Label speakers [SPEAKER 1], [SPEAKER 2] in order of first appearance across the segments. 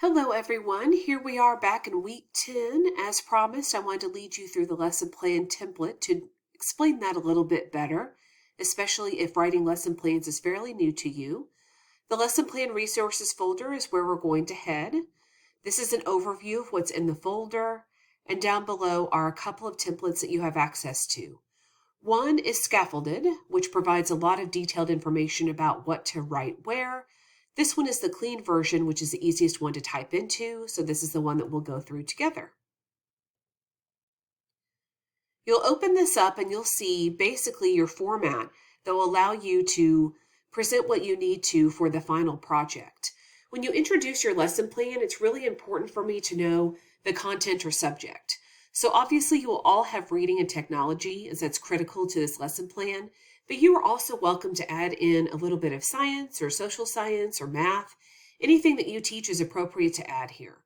[SPEAKER 1] Hello everyone, here we are back in week 10. As promised, I wanted to lead you through the lesson plan template to explain that a little bit better, especially if writing lesson plans is fairly new to you. The lesson plan resources folder is where we're going to head. This is an overview of what's in the folder, and down below are a couple of templates that you have access to. One is scaffolded, which provides a lot of detailed information about what to write where. This one is the clean version, which is the easiest one to type into, so this is the one that we'll go through together. You'll open this up and you'll see basically your format that will allow you to present what you need to for the final project. When you introduce your lesson plan, it's really important for me to know the content or subject. So obviously you will all have reading and technology, as that's critical to this lesson plan, but you are also welcome to add in a little bit of science or social science or math. Anything that you teach is appropriate to add here.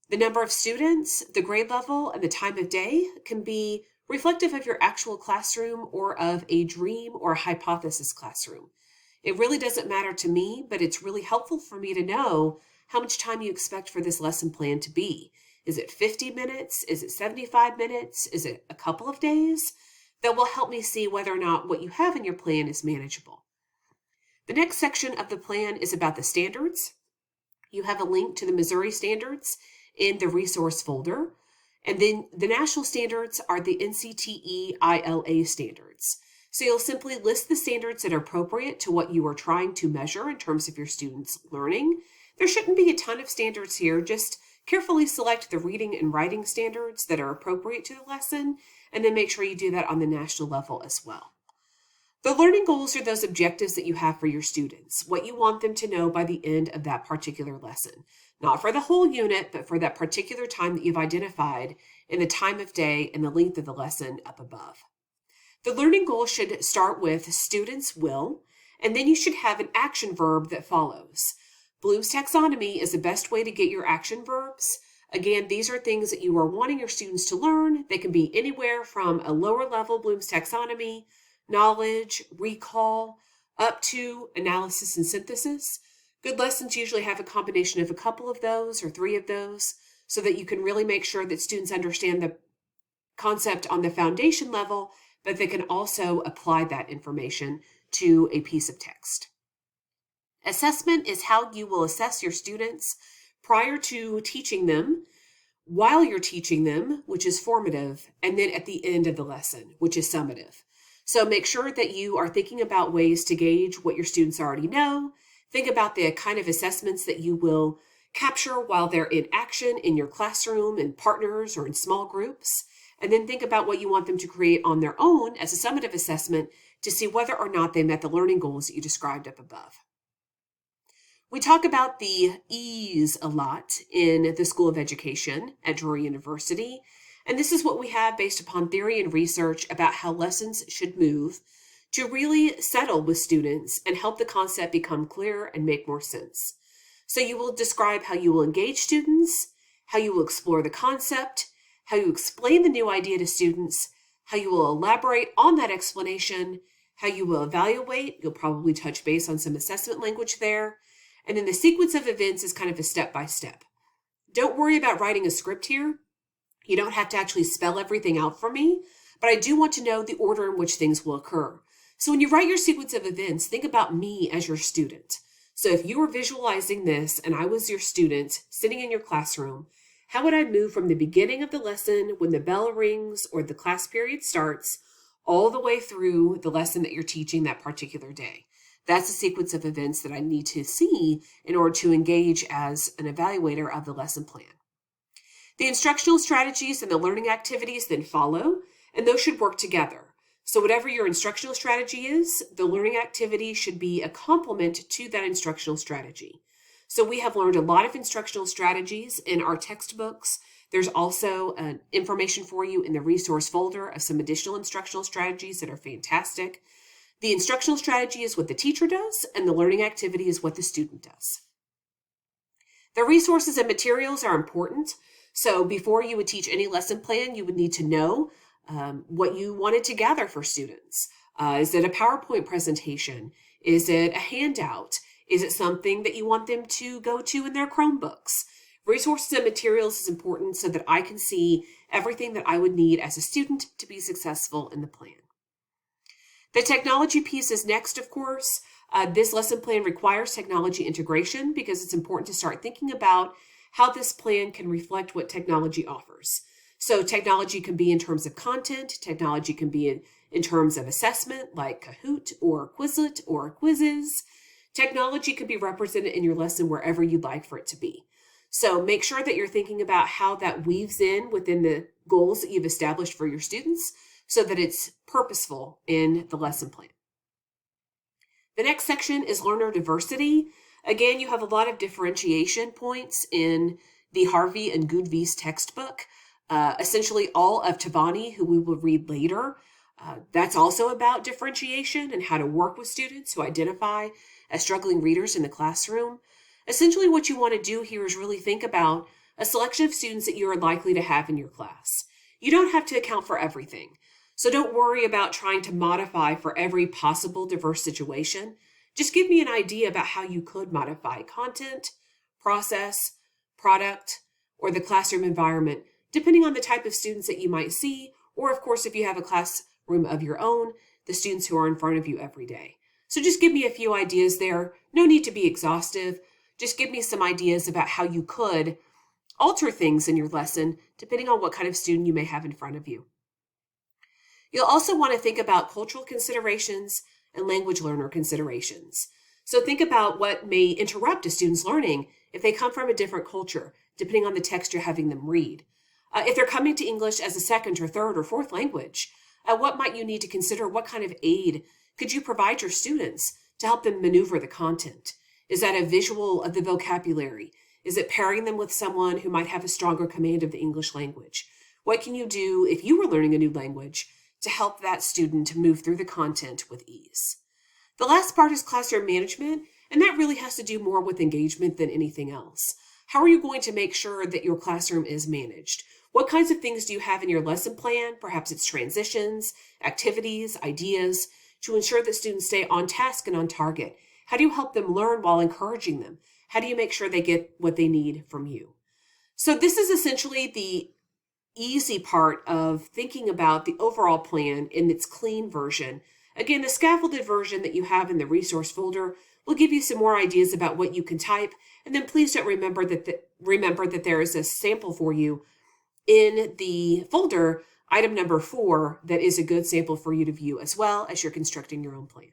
[SPEAKER 1] The number of students, the grade level, and the time of day can be reflective of your actual classroom or of a dream or a hypothesis classroom. It really doesn't matter to me, but it's really helpful for me to know how much time you expect for this lesson plan to be. Is it 50 minutes? Is it 75 minutes? Is it a couple of days? That will help me see whether or not what you have in your plan is manageable. The next section of the plan is about the standards. You have a link to the Missouri standards in the resource folder. And then the national standards are the NCTE ILA standards. So you'll simply list the standards that are appropriate to what you are trying to measure in terms of your students' learning. There shouldn't be a ton of standards here, just carefully select the reading and writing standards that are appropriate to the lesson, and then make sure you do that on the national level as well. The learning goals are those objectives that you have for your students, what you want them to know by the end of that particular lesson. Not for the whole unit, but for that particular time that you've identified in the time of day and the length of the lesson up above. The learning goal should start with students will, and then you should have an action verb that follows. Bloom's taxonomy is the best way to get your action verbs. Again, these are things that you are wanting your students to learn. They can be anywhere from a lower level Bloom's taxonomy, knowledge, recall, up to analysis and synthesis. Good lessons usually have a combination of a couple of those or three of those so that you can really make sure that students understand the concept on the foundation level, but they can also apply that information to a piece of text. Assessment is how you will assess your students prior to teaching them, while you're teaching them, which is formative, and then at the end of the lesson, which is summative. So make sure that you are thinking about ways to gauge what your students already know. Think about the kind of assessments that you will capture while they're in action in your classroom, in partners, or in small groups. And then think about what you want them to create on their own as a summative assessment to see whether or not they met the learning goals that you described up above. We talk about the E's a lot in the School of Education at Drury University, and this is what we have based upon theory and research about how lessons should move to really settle with students and help the concept become clearer and make more sense. So you will describe how you will engage students, how you will explore the concept, how you explain the new idea to students, how you will elaborate on that explanation, how you will evaluate. You'll probably touch base on some assessment language there. And then the sequence of events is kind of a step-by-step. Don't worry about writing a script here. You don't have to actually spell everything out for me, but I do want to know the order in which things will occur. So when you write your sequence of events, think about me as your student. So if you were visualizing this and I was your student sitting in your classroom, how would I move from the beginning of the lesson when the bell rings or the class period starts all the way through the lesson that you're teaching that particular day? That's a sequence of events that I need to see in order to engage as an evaluator of the lesson plan. The instructional strategies and the learning activities then follow, and those should work together. So whatever your instructional strategy is, the learning activity should be a complement to that instructional strategy. So we have learned a lot of instructional strategies in our textbooks. There's also information for you in the resource folder of some additional instructional strategies that are fantastic. The instructional strategy is what the teacher does, and the learning activity is what the student does. The resources and materials are important. So before you would teach any lesson plan, you would need to know what you wanted to gather for students. Is it a PowerPoint presentation? Is it a handout? Is it something that you want them to go to in their Chromebooks? Resources and materials is important so that I can see everything that I would need as a student to be successful in the plan. The technology piece is next, of course. This lesson plan requires technology integration because it's important to start thinking about how this plan can reflect what technology offers. So technology can be in terms of content, technology can be in terms of assessment like Kahoot or Quizlet or Quizzes. Technology can be represented in your lesson wherever you'd like for it to be. So make sure that you're thinking about how that weaves in within the goals that you've established for your students so that it's purposeful in the lesson plan. The next section is learner diversity. Again, you have a lot of differentiation points in the Harvey and Goodvies textbook. Essentially all of Tabani, who we will read later. That's also about differentiation and how to work with students who identify as struggling readers in the classroom. Essentially, what you want to do here is really think about a selection of students that you are likely to have in your class. You don't have to account for everything. So don't worry about trying to modify for every possible diverse situation. Just give me an idea about how you could modify content, process, product, or the classroom environment, depending on the type of students that you might see, or of course, if you have a classroom of your own, the students who are in front of you every day. So just give me a few ideas there. No need to be exhaustive. Just give me some ideas about how you could alter things in your lesson, depending on what kind of student you may have in front of you. You'll also want to think about cultural considerations and language learner considerations. So think about what may interrupt a student's learning if they come from a different culture, depending on the text you're having them read. If they're coming to English as a second or third or fourth language, what might you need to consider? What kind of aid could you provide your students to help them maneuver the content? Is that a visual of the vocabulary? Is it pairing them with someone who might have a stronger command of the English language? What can you do if you were learning a new language to help that student move through the content with ease? The last part is classroom management, and that really has to do more with engagement than anything else. How are you going to make sure that your classroom is managed? What kinds of things do you have in your lesson plan? Perhaps it's transitions, activities, ideas, to ensure that students stay on task and on target. How do you help them learn while encouraging them? How do you make sure they get what they need from you? So this is essentially the easy part of thinking about the overall plan in its clean version. Again, the scaffolded version that you have in the resource folder will give you some more ideas about what you can type. And then please don't remember that there is a sample for you in the folder, item number 4, that is a good sample for you to view as well as you're constructing your own plan.